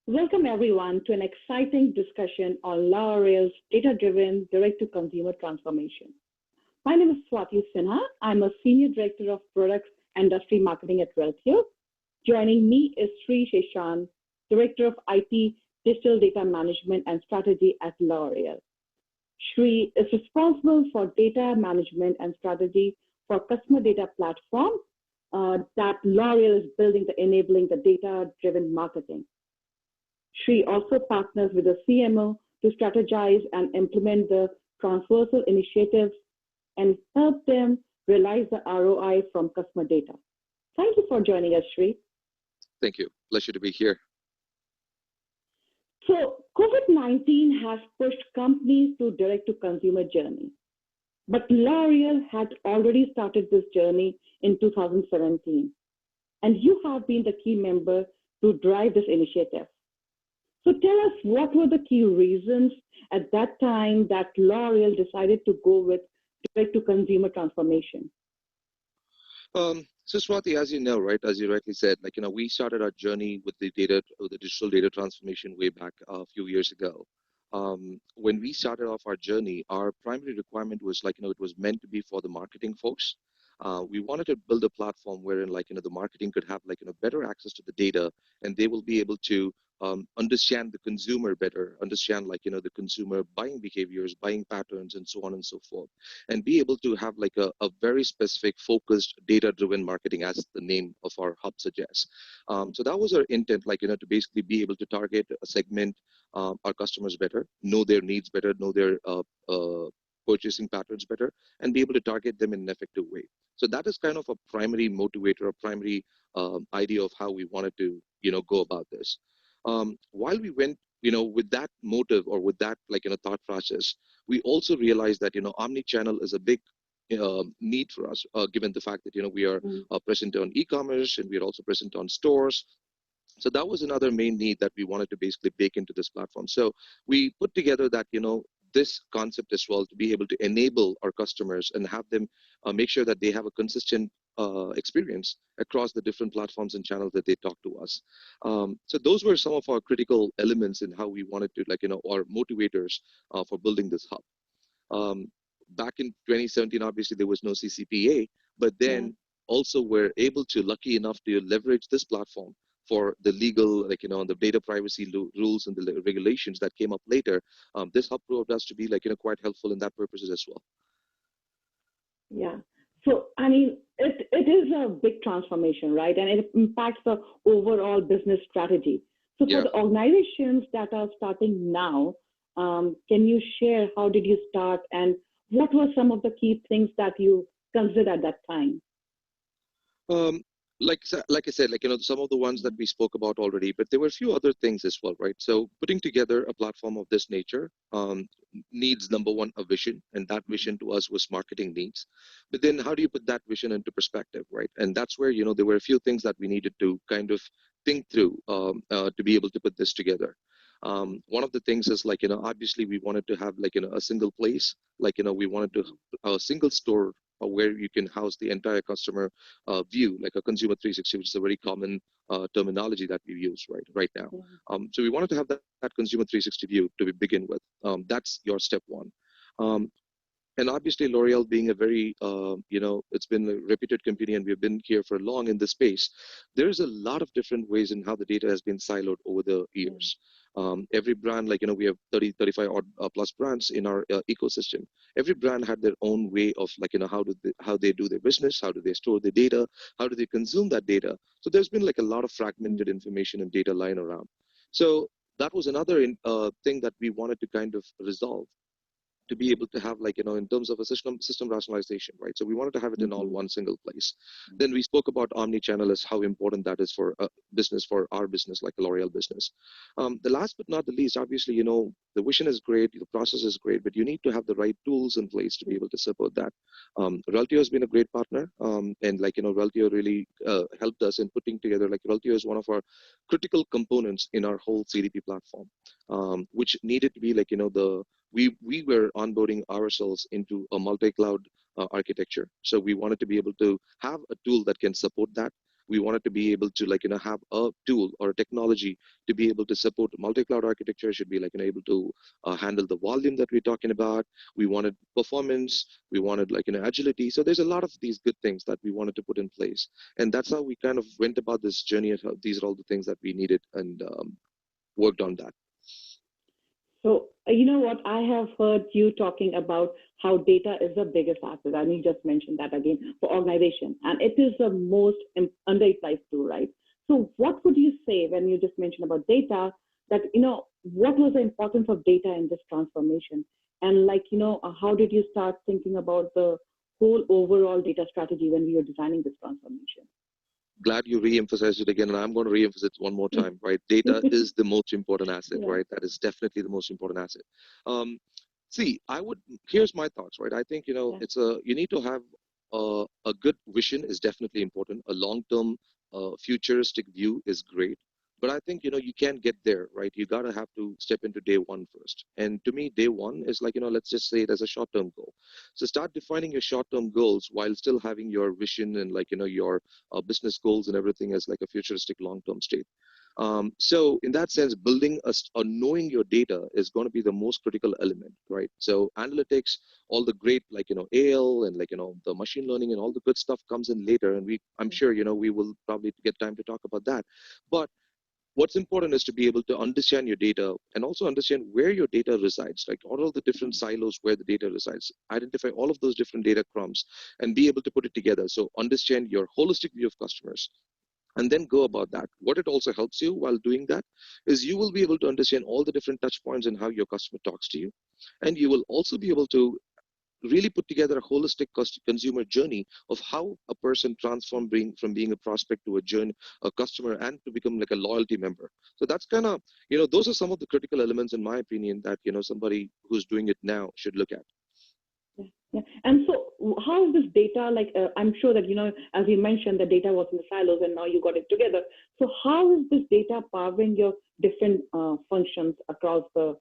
Welcome everyone to an exciting discussion on L'Oreal's data-driven direct-to-consumer transformation. My name is Swati Sinha. I'm a Senior Director of Products Industry Marketing at Reltio. Joining me is Sri Sheshan, Director of IT Digital Data Management and Strategy at L'Oreal. Sri is responsible for data management and strategy for customer data platform that L'Oreal is building to enabling the data-driven marketing. Sri also partners with the CMO to strategize and implement the transversal initiatives and help them realize the ROI from customer data. Thank you for joining us, Sri. Thank you. Pleasure to be here. So COVID-19 has pushed companies to direct-to-consumer journey. But L'Oreal had already started this journey in 2017. And you have been the key member to drive this initiative. So tell us, what were the key reasons at that time that L'Oreal decided to go with direct-to-consumer transformation? So Swati, as you know, right, as you rightly said, we started our journey with the digital data transformation way back a few years ago. When we started off our journey, our primary requirement was it was meant to be for the marketing folks. We wanted to build a platform wherein the marketing could have better access to the data, and they will be able to understand the consumer better, understand the consumer buying behaviors, buying patterns, and so on and so forth, and be able to have a very specific, focused, data-driven marketing, as the name of our hub suggests. So that was our intent, to basically be able to target a segment our customers better, know their needs better, know their purchasing patterns better, and be able to target them in an effective way. So that is kind of a primary motivator, a primary idea of how we wanted to, go about this. While we went, with that motive or with that, thought process, we also realized that, omni-channel is a big need for us, given the fact that, we are present on e-commerce and we are also present on stores. So that was another main need that we wanted to basically bake into this platform. So we put together that, this concept as well, to be able to enable our customers and have them make sure that they have a consistent experience across the different platforms and channels that they talk to us. So those were some of our critical elements in how we wanted to, our motivators for building this hub. Back in 2017, obviously there was no CCPA, but then also we're able to, lucky enough to leverage this platform for the legal, the data privacy rules and the regulations that came up later. This hub proved us to be quite helpful in that purposes as well. Yeah. So, I mean, it is a big transformation, right? And it impacts the overall business strategy. So for the organizations that are starting now, can you share how did you start and what were some of the key things that you considered at that time? Like I said, some of the ones that we spoke about already, but there were a few other things as well, right? So putting together a platform of this nature needs, number one, a vision, and that vision to us was marketing needs. But then how do you put that vision into perspective, right? And that's where, there were a few things that we needed to kind of think through to be able to put this together. One of the things is obviously we wanted to have a single place, we wanted to a single store where you can house the entire customer view, like a consumer 360, which is a very common terminology that we use right now. So we wanted to have that consumer 360 view to begin with. That's your step one. And obviously, L'Oreal being a very, it's been a reputed company and we've been here for long in this space, there's a lot of different ways in how the data has been siloed over the years. Every brand, we have 30, 35 odd plus brands in our ecosystem. Every brand had their own way of how they do their business, how do they store the data, how do they consume that data. So there's been a lot of fragmented information and data lying around. So that was another thing that we wanted to kind of resolve, to be able to have in terms of a system rationalization, right? So we wanted to have it in all one single place. Then we spoke about omni-channel as how important that is for business, for our business, like a L'Oreal business. The last but not the least, obviously, the vision is great, the process is great, but you need to have the right tools in place to be able to support that. Reltio has been a great partner, and Reltio really helped us in putting together, Reltio is one of our critical components in our whole CDP platform, which needed to be we were onboarding ourselves into a multi-cloud architecture. So we wanted to be able to have a tool that can support that. We wanted to be able to have a tool or a technology to be able to support multi-cloud architecture, should be able to handle the volume that we're talking about. We wanted performance, we wanted agility. So there's a lot of these good things that we wanted to put in place, and that's how we kind of went about this journey of how these are all the things that we needed, and worked on that. So, you know what? I have heard you talking about how data is the biggest asset, and you just mentioned that again for organization, and it is the most underutilized tool, right? So, what would you say when you just mentioned about data? That what was the importance of data in this transformation, and how did you start thinking about the whole overall data strategy when we were designing this transformation? Glad you re-emphasized it again, and I'm going to re-emphasize it one more time, right? Data is the most important asset, Yeah. right? That is definitely the most important asset. um, See, here's my thoughts, right? I think Yeah. you need to have a good vision is definitely important. A long-term futuristic view is great, but I think you can't get there, right? You gotta have to step into day one first. And to me, day one is let's just say it as a short-term goal. So start defining your short-term goals while still having your vision and your business goals and everything as a futuristic long-term state. So in that sense, building or knowing your data is going to be the most critical element, right? So analytics, all the great AL and the machine learning and all the good stuff comes in later, and I'm sure we will probably get time to talk about that. But what's important is to be able to understand your data and also understand where your data resides, like all of the different silos where the data resides, identify all of those different data crumbs and be able to put it together. So understand your holistic view of customers and then go about that. What it also helps you while doing that is you will be able to understand all the different touch points and how your customer talks to you. And you will also be able to really put together a holistic consumer journey of how a person transform from being a prospect to a customer, and to become like a loyalty member. So that's kind of, those are some of the critical elements in my opinion that somebody who's doing it now should look at. Yeah, yeah. And so, how is this data? I'm sure that as you mentioned, the data was in the silos, and now you got it together. So, how is this data powering your different functions across your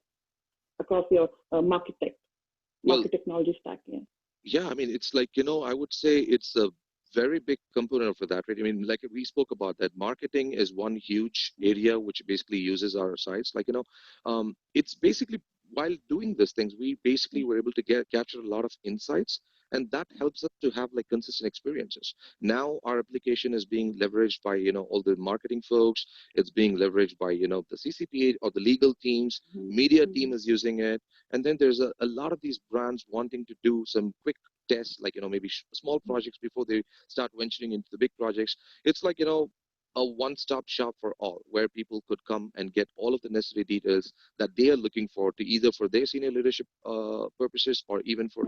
Well, market technology stack? Yeah. yeah, I mean, it's I would say it's a very big component for that, right? I mean, like we spoke about that, marketing is one huge area which basically uses our sites. It's basically while doing these things, we basically were able to capture a lot of insights, and that helps us to have consistent experiences. Now our application is being leveraged by all the marketing folks. It's being leveraged by the CCPA or the legal teams. Media Mm-hmm. team is using it, and then there's a lot of these brands wanting to do some quick tests, maybe small projects before they start venturing into the big projects. It's a one-stop shop for all, where people could come and get all of the necessary details that they are looking for, to either for their senior leadership purposes, or even for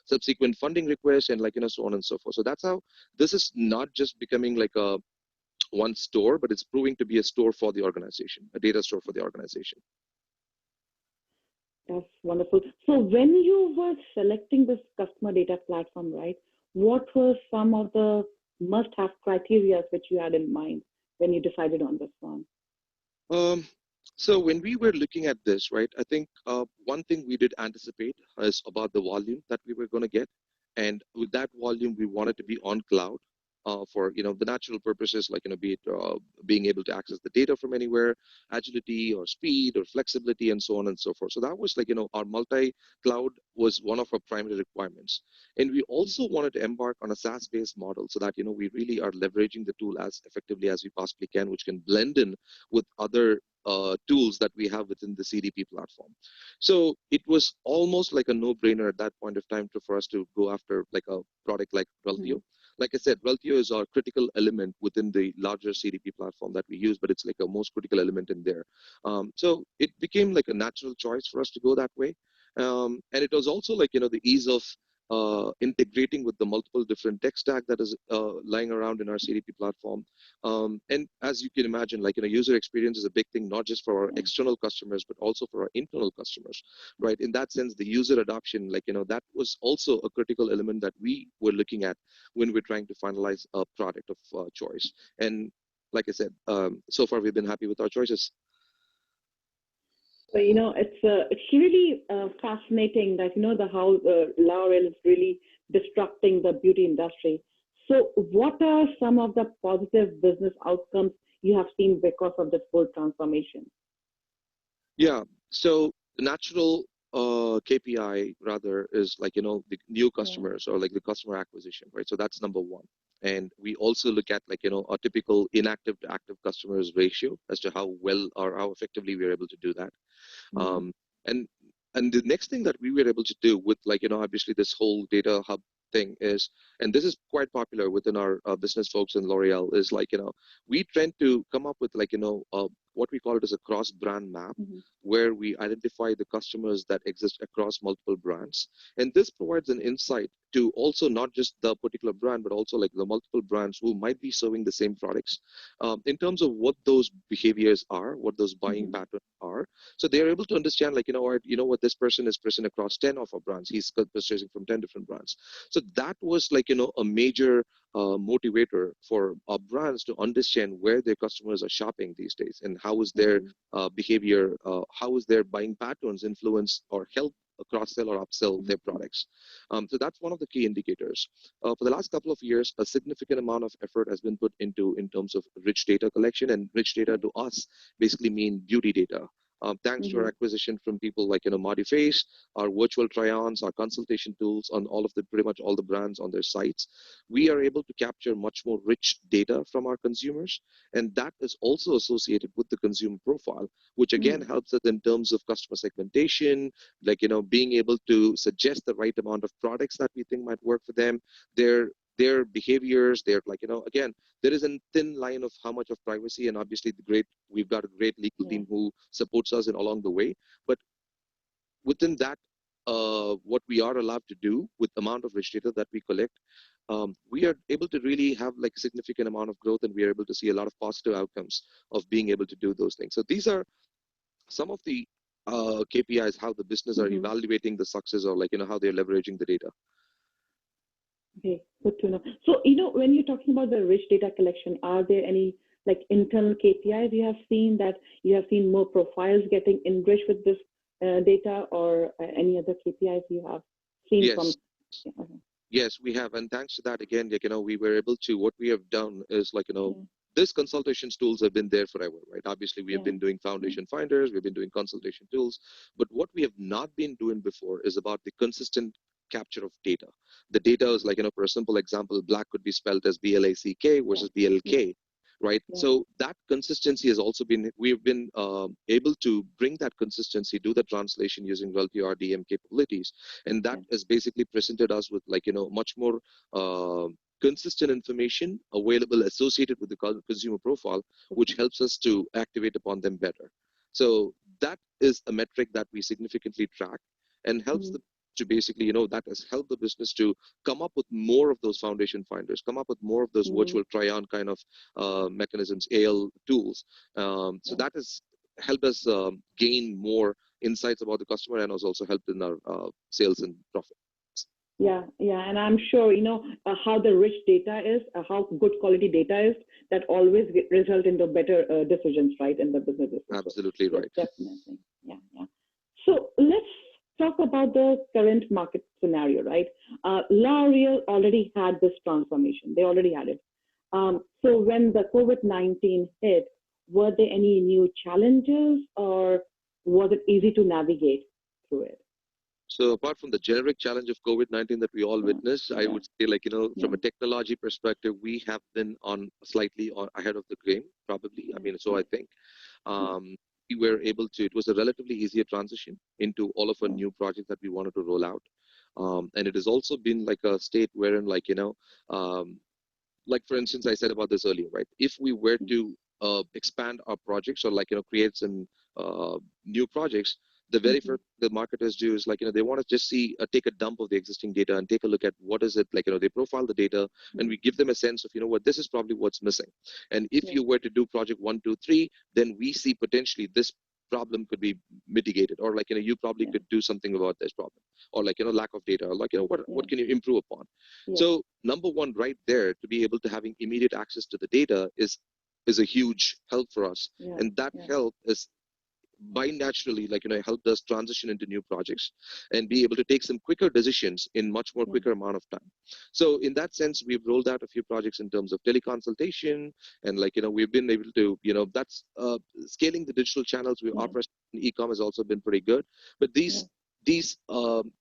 subsequent funding requests, and so on and so forth. So that's how this is not just becoming like a one store, but it's proving to be a store for the organization, a data store for the organization. That's wonderful. So, when you were selecting this customer data platform, right? What were some of the must-have criteria which you had in mind when you decided on this one? Um, so when we were looking at this, right, I think one thing we did anticipate is about the volume that we were going to get, and with that volume, we wanted to be on cloud for the natural purposes, be it being able to access the data from anywhere, agility or speed or flexibility, and so on and so forth. So that was our multi-cloud was one of our primary requirements, and we also wanted to embark on a SaaS-based model so that we really are leveraging the tool as effectively as we possibly can, which can blend in with other tools that we have within the CDP platform. So it was almost like a no-brainer at that point of time for us to go after like a product like Mm-hmm. Reltio. Like I said, Reltio is our critical element within the larger CDP platform that we use, but it's like a most critical element in there. So it became like a natural choice for us to go that way. And it was also the ease of integrating with the multiple different tech stack that is lying around in our CDP platform. And as you can imagine, user experience is a big thing, not just for our Yeah. external customers, but also for our internal customers, right? In that sense, the user adoption, that was also a critical element that we were looking at when we're trying to finalize a product of choice. And like I said, so far we've been happy with our choices. So it's really fascinating that the how L'Oreal is really disrupting the beauty industry. So, what are some of the positive business outcomes you have seen because of this whole transformation? Yeah. So the natural KPI rather is like, the new Yeah. customers or like the customer acquisition, right? So that's number one. And we also look at like, a typical inactive to active customers ratio as to how well or how effectively we're able to do that. Mm-hmm. Um, and and the next thing that we were able to do with like, obviously this whole data hub thing is, and this is quite popular within our business folks in L'Oreal, is like, we tend to come up with like, what we call it as a cross brand map, Mm-hmm. where we identify the customers that exist across multiple brands. And this provides an insight to also not just the particular brand, but also like the multiple brands who might be serving the same products, in terms of what those behaviors are, what those buying Mm-hmm. patterns are. So they're able to understand, like, what this person is present across 10 of our brands. He's purchasing from 10 different brands. So that was like, a major motivator for our brands to understand where their customers are shopping these days and how is their Mm-hmm. behavior, how is their buying patterns influence or help cross-sell or upsell their products. So that's one of the key indicators. For the last couple of years, a significant amount of effort has been put into in terms of rich data collection, and rich data to us basically mean beauty data. Thanks to our Mm-hmm. acquisition from people like Modiface, our virtual try-ons, our consultation tools on all of the pretty much all the brands on their sites, we are able to capture much more rich data from our consumers, and that is also associated with the consumer profile, which again Mm-hmm. helps us in terms of customer segmentation, like being able to suggest the right amount of products that we think might work for them, their behaviors, their like again, there is a thin line of how much of privacy, and obviously we've got a great legal Yeah. team who supports us in along the way, but within that, what we are allowed to do with the amount of rich data that we collect, we are able to really have like significant amount of growth, and we are able to see a lot of positive outcomes of being able to do those things. So these are some of the KPIs, how the business are Mm-hmm. evaluating the success, or like how they're leveraging the data. Okay, good to know. So, when you're talking about the rich data collection, are there any like internal KPIs you have seen that you have seen more profiles getting enriched with this data, or any other KPIs you have seen from? Yes. Yeah. Okay. Yes, we have, and thanks to that, again, like we were able to. What we have done is like Yeah. this consultations tools have been there forever, right? Obviously, we have Yeah. been doing Yeah. foundation finders, we've been doing consultation tools, but what we have not been doing before is about the consistent capture of data. The data is like for a simple example, black could be spelled as BLACK Yeah. versus Yeah. BLK, right? Yeah. So that consistency has also been, we've been able to bring that consistency, do the translation using wealthy RDM capabilities, and that Yeah. has basically presented us with like much more uh, consistent information available associated with the consumer profile, which helps us to activate upon them better. So that is a metric that we significantly track and helps Mm-hmm. the to basically, that has helped the business to come up with more of those foundation finders, come up with more of those Mm-hmm. virtual try-on kind of mechanisms, AL tools. So Yeah. that has helped us gain more insights about the customer, and has also helped in our sales and profit. Yeah, yeah, and I'm sure how the rich data is, how good quality data is, that always result into better decisions, right, in the business decisions. So Absolutely yes, right. definitely, yeah, yeah. So let's talk about the current market scenario, right? L'Oreal already had this transformation; they already had it. So when the COVID-19 hit, were there any new challenges, or was it easy to navigate through it? So apart from the generic challenge of COVID-19 that we all Yeah, witnessed, I yeah, would say, like, from yeah, a technology perspective, we have been on slightly ahead of the game, probably. I yeah, mean, so I yeah, think yeah. um, we were able to, it was a relatively easier transition into all of our Yeah. new projects that we wanted to roll out. And it has also been like a state wherein, like, um, like for instance, I said about this earlier, right? If we were to expand our projects, or like create some new projects, the very Mm-hmm. first the marketers do is like they want to just see take a dump of the existing data and take a look at what is it like. They profile the data, and we give them a sense of what this is probably what's missing. And if Yeah, you were to do project 1, 2, 3, then we see potentially this problem could be mitigated, or like you probably yeah, could do something about this problem, or like lack of data, or like yeah, what can you improve upon. yeah, So number one, right there, to be able to having immediate access to the data is a huge help for us, yeah, and that yeah, help is by naturally, helped us transition into new projects and be able to take some quicker decisions in much more quicker amount of time. So in that sense, we've rolled out a few projects in terms of teleconsultation, and we've been able to, that's scaling the digital channels we offer in e-com has also been pretty good. But these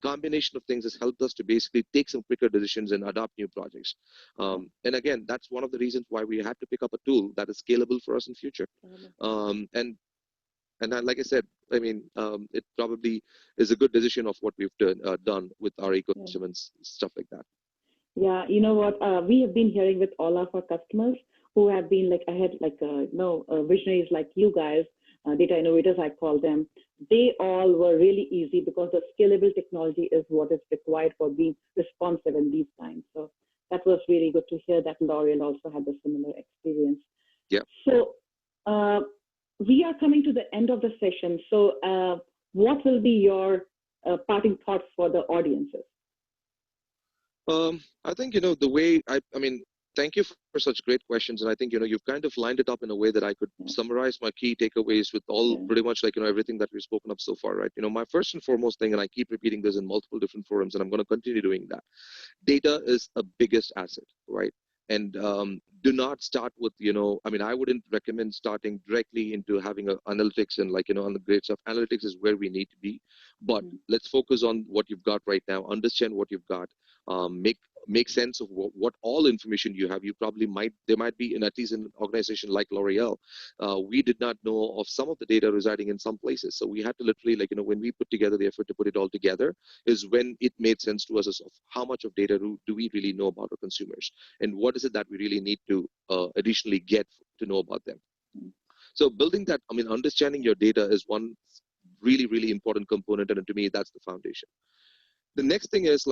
combination of things has helped us to basically take some quicker decisions and adopt new projects. And again, that's one of the reasons why we had to pick up a tool that is scalable for us in future. Like I said, it probably is a good decision of what we've done with our ecosystem and stuff like that. Yeah, you know what? We have been hearing with all of our customers who have been like ahead, like visionaries like you guys, data innovators, I call them. They all were really easy because the scalable technology is what is required for being responsive in these times. So that was really good to hear that L'Oreal also had a similar experience. Yeah. So we are coming to the end of the session. So what will be your parting thoughts for the audiences? I think, the way thank you for such great questions. And I think, you've kind of lined it up in a way that I could summarize my key takeaways with all pretty much everything that we've spoken of so far, right? My first and foremost thing, and I keep repeating this in multiple different forums, and I'm going to continue doing that. Data is a biggest asset, right? And do not start with, I wouldn't recommend starting directly into having analytics and on the great stuff. Analytics is where we need to be, but let's focus on what you've got right now, understand what you've got, make sense of what all information you have. There might be, in at least in an organization like L'Oreal, we did not know of some of the data residing in some places. So we had to literally, when we put together the effort to put it all together, is when it made sense to us as of how much of data do we really know about our consumers, and what is it that we really need to additionally get to know about them. So building that, understanding your data is one really, really important component, and to me, that's the foundation. The next thing is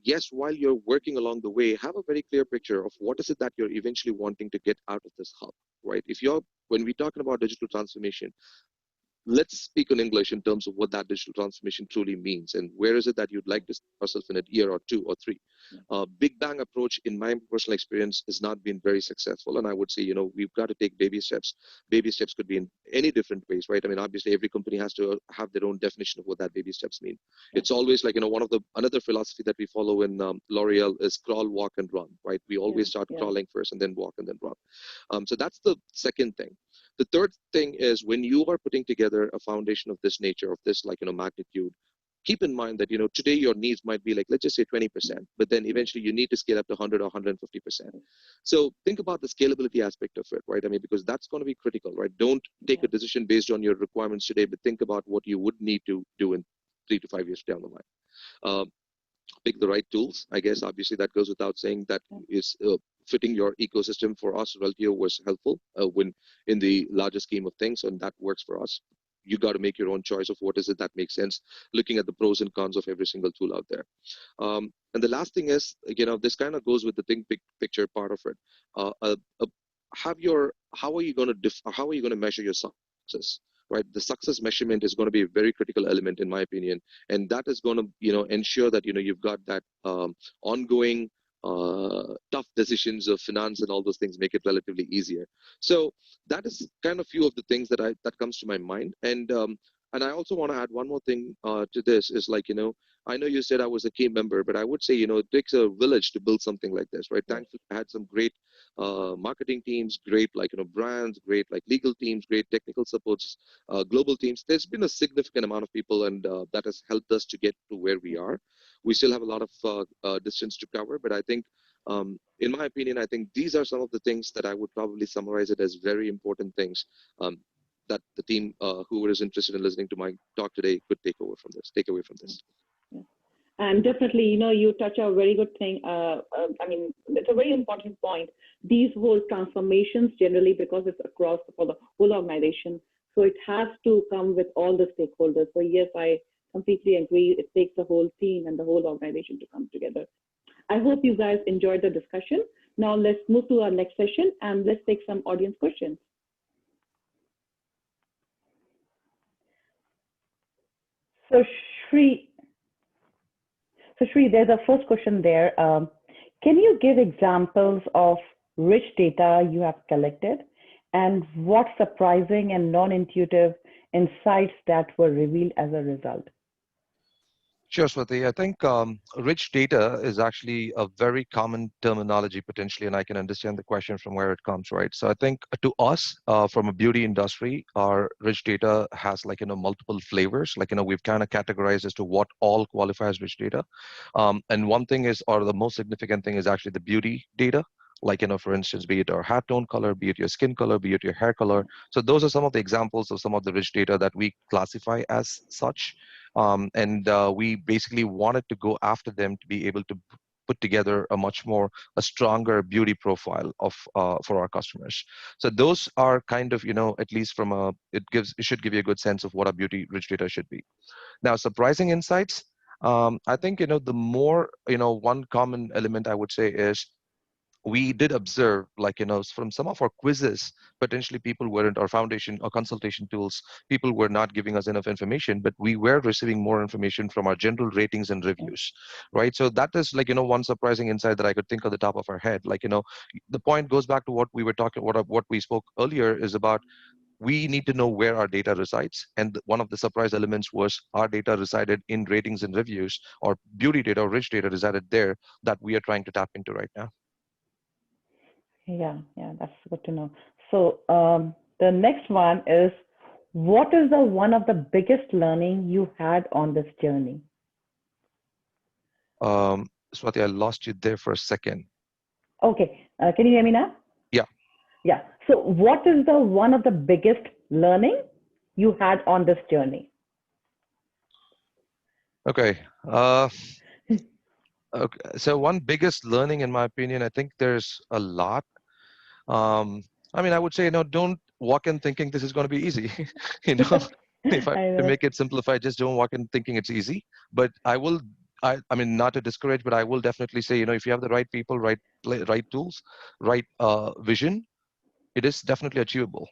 yes, while you're working along the way, have a very clear picture of what is it that you're eventually wanting to get out of this hub, right? When we're talking about digital transformation, let's speak in English in terms of what that digital transformation truly means, and where is it that you'd like to see yourself in a year or 2 or 3. Big bang approach, in my personal experience, has not been very successful, and I would say we've got to take baby steps. Baby steps could be in any different ways, right? Obviously every company has to have their own definition of what that baby steps mean. It's always another philosophy that we follow in L'Oreal is crawl, walk, and run, right? We always start crawling first and then walk and then run. So that's the second thing. The third thing is, when you are putting together a foundation of this nature, of this magnitude, keep in mind that today your needs might be let's just say 20%, but then eventually you need to scale up to 100 or 150%. So think about the scalability aspect of it, right? Because that's going to be critical, right? Don't take a decision based on your requirements today, but think about what you would need to do in 3 to 5 years down the line. Pick the right tools. I guess obviously that goes without saying. That is fitting your ecosystem. For us, Reltio was helpful when in the larger scheme of things, and that works for us. You got to make your own choice of what is it that makes sense, looking at the pros and cons of every single tool out there. And the last thing is, this kind of goes with the big picture part of it. How are you going to measure your success? Right, the success measurement is going to be a very critical element, in my opinion, and that is going to ensure that you've got that ongoing tough decisions of finance and all those things, make it relatively easier. So that is kind of few of the things that comes to my mind. And I also want to add one more thing to this is I know you said I was a key member, but I would say it takes a village to build something like this, right? Thankfully, I had some great marketing teams, great brands, great legal teams, great technical supports, global teams. There's been a significant amount of people, and that has helped us to get to where we are. We still have a lot of distance to cover, but I think, in my opinion, I think these are some of the things that I would probably summarize it as very important things that the team, who is interested in listening to my talk today, could take away from this. And definitely, you touch a very good thing. It's a very important point. These whole transformations generally, because it's across for the whole organization, so it has to come with all the stakeholders. So yes, I completely agree. It takes the whole team and the whole organization to come together. I hope you guys enjoyed the discussion. Now let's move to our next session and let's take some audience questions. So Shri, there's a first question there. Can you give examples of rich data you have collected, and what surprising and non-intuitive insights that were revealed as a result? Sure, Swati. I think rich data is actually a very common terminology potentially, and I can understand the question from where it comes, right? So I think to us, from a beauty industry, our rich data has multiple flavors. We've kind of categorized as to what all qualifies rich data. And one thing is, or the most significant thing is actually the beauty data. For instance, be it our hat tone color, be it your skin color, be it your hair color. So those are some of the examples of some of the rich data that we classify as such. And we basically wanted to go after them to be able to put together a stronger beauty profile of for our customers. So those are kind of, at least it should give you a good sense of what a beauty rich data should be. Now, surprising insights. I think, the more, one common element I would say is we did observe, from some of our quizzes, potentially people weren't, our foundation or consultation tools, people were not giving us enough information, but we were receiving more information from our general ratings and reviews, right? So that is one surprising insight that I could think of the top of our head. The point goes back to what we were talking, what we spoke earlier is about we need to know where our data resides. And one of the surprise elements was our data resided in ratings and reviews, or beauty data or rich data resided there that we are trying to tap into right now. Yeah, yeah, that's good to know. So the next one is, what is the one of the biggest learning you had on this journey? Swati, I lost you there for a second. Okay, can you hear me now? Yeah. Yeah. So what is the one of the biggest learning you had on this journey? Okay. Okay. So one biggest learning, in my opinion, I think there's a lot. I would say, don't walk in thinking this is going to be easy. you know, if I I to know. make it simplified, just don't walk in thinking it's easy. But I mean, not to discourage, but I will definitely say, if you have the right people, right tools, right vision, it is definitely achievable.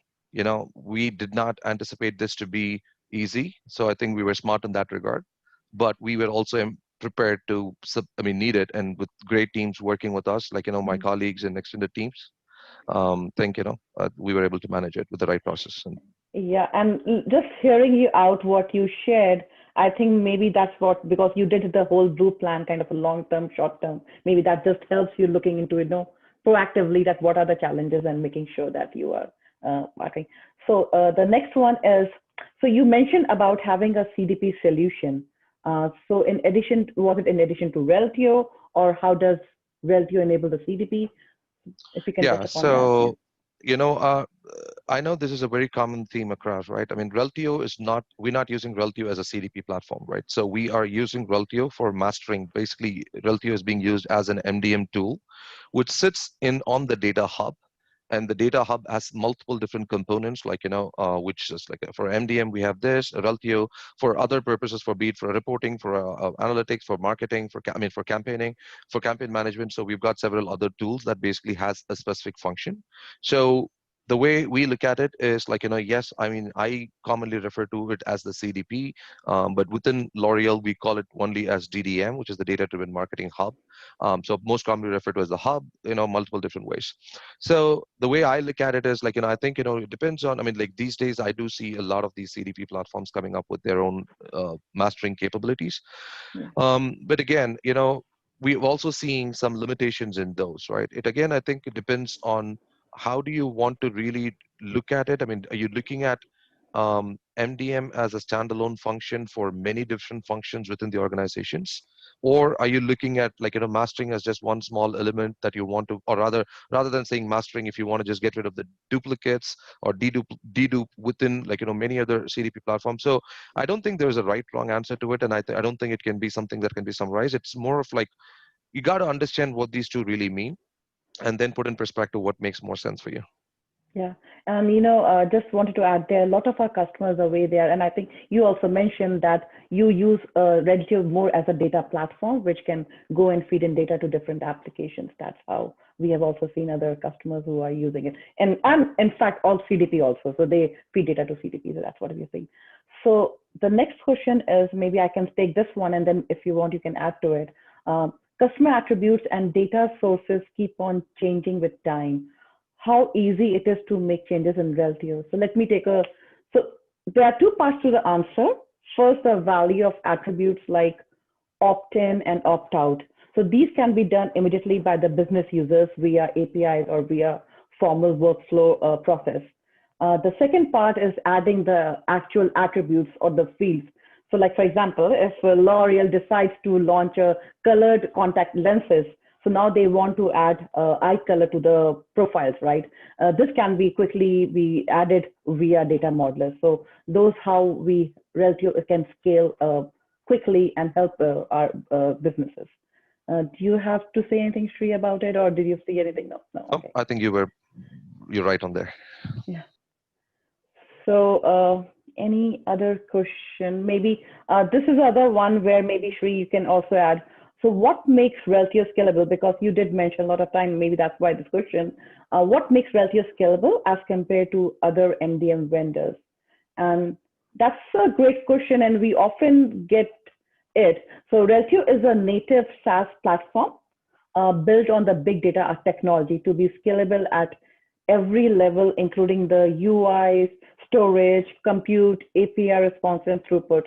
We did not anticipate this to be easy, so I think we were smart in that regard. But we were also prepared to, need it, and with great teams working with us, my Mm. colleagues and extended teams, think we were able to manage it with the right process. And Yeah, and just hearing you out what you shared, I think maybe that's what, because you did the whole blue plan, kind of a long term, short term. Maybe that just helps you looking into it, proactively, that what are the challenges and making sure that you are working. So the next one is, so you mentioned about having a CDP solution. So in addition, was it in addition to Reltio, or how does Reltio enable the CDP? If you can touch yeah, upon that, yeah. so you know, uh, I know this is a very common theme across, right? I mean, Reltio is not, we're not using Reltio as a CDP platform, right? So we are using Reltio for mastering. Basically, Reltio is being used as an MDM tool, which sits in on the data hub. And the data hub has multiple different components, which is for MDM, we have this, Reltio, for other purposes, for be it for reporting, for analytics, for marketing, for campaigning, for campaign management. So we've got several other tools that basically has a specific function. So the way we look at it is yes, I mean, I commonly refer to it as the CDP, but within L'Oreal, we call it only as DDM, which is the Data Driven Marketing Hub. So most commonly referred to as the hub, multiple different ways. So the way I look at it is I think, it depends on, I mean, these days, I do see a lot of these CDP platforms coming up with their own mastering capabilities. Yeah. But again, we've also seen some limitations in those, right? It again, I think it depends on how do you want to really look at it. I mean, are you looking at MDM as a standalone function for many different functions within the organizations? Or are you looking at mastering as just one small element that you want to, or rather than saying mastering, if you want to just get rid of the duplicates or dedupe within many other CDP platforms. So I don't think there's a right wrong answer to it, and I don't think it can be something that can be summarized. It's more of you got to understand what these two really mean, and then put in perspective what makes more sense for you. Yeah. And, just wanted to add, there are a lot of our customers are way there. And I think you also mentioned that you use Redshift more as a data platform, which can go and feed in data to different applications. That's how we have also seen other customers who are using it. And in fact, all CDP also. So they feed data to CDP. So that's what we're seeing. So the next question is, maybe I can take this one, and then if you want, you can add to it. Customer attributes and data sources keep on changing with time. How easy it is to make changes in Reltio. So let me take a, so There are two parts to the answer. First, the value of attributes like opt-in and opt-out. So these can be done immediately by the business users via APIs or via formal workflow process. The second part is adding the actual attributes or the fields. So like, for example, if L'Oreal decides to launch a colored contact lenses, so now they want to add eye color to the profiles, right? This can be quickly be added via data modelers. So those how we relatively can scale quickly and help our businesses. Do you have to say anything, Sri, about it, or did you see anything? No, no. Oh, Okay. I think you're right on there. Yeah. So any other question? Maybe this is other one where maybe Sri, you can also add. So what makes Reltio scalable? Because you did mention a lot of time, maybe that's why this question. What makes Reltio scalable as compared to other MDM vendors? And that's a great question, and we often get it. So Reltio is a native SaaS platform built on the big data technology to be scalable at every level, including the UIs, storage, compute, API response, and throughput.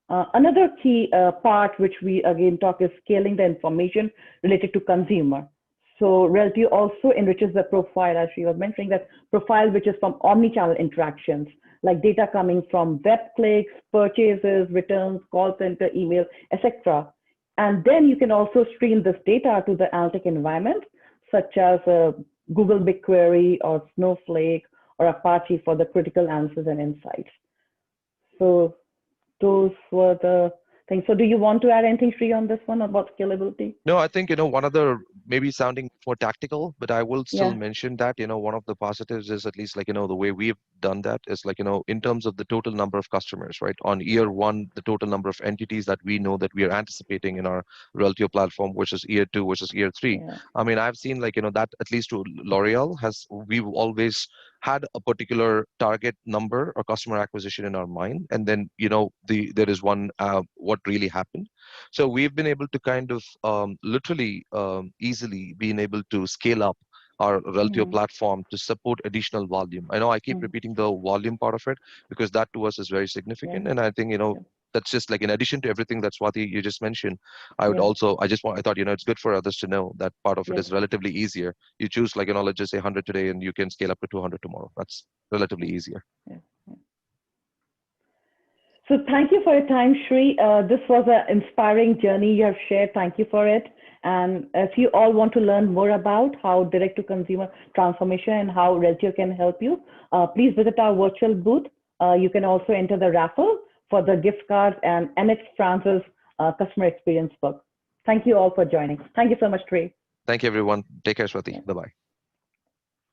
Another key part which we again talk is scaling the information related to consumer. So Reltio also enriches the profile, as she was mentioning, that profile which is from omni-channel interactions, like data coming from web clicks, purchases, returns, call center, email, etc. And then you can also stream this data to the analytic environment, such as Google BigQuery or Snowflake or Apache for the critical answers and insights. So those were the things. So do you want to add anything, Sri, on this one about scalability? No, I think, one other maybe sounding more tactical, but I will still mention that, one of the positives is at least like, the way we've done that is like, in terms of the total number of customers, right? On year one, the total number of entities that we know that we are anticipating in our Reltio platform, which is year two, which is year three. Yeah. I mean, I've seen like, that at least to L'Oreal we've always had a particular target number or customer acquisition in our mind. And then, there is one, what really happened. So we've been able to kind of literally easily being able to scale up our Reltio platform to support additional volume. I know I keep repeating the volume part of it because that to us is very significant. And I think, that's just like in addition to everything that Swati you just mentioned, I thought, it's good for others to know that part of it is relatively easier. You choose like, let's just say 100 today and you can scale up to 200 tomorrow. That's relatively easier. Yeah. So thank you for your time, Shri. This was an inspiring journey you have shared. Thank you for it. And if you all want to learn more about how direct-to-consumer transformation and how Reltio can help you, please visit our virtual booth. You can also enter the raffle for the gift cards and NX France's customer experience book. Thank you all for joining. Thank you so much, Shri. Thank you, everyone. Take care, Swati. Bye-bye.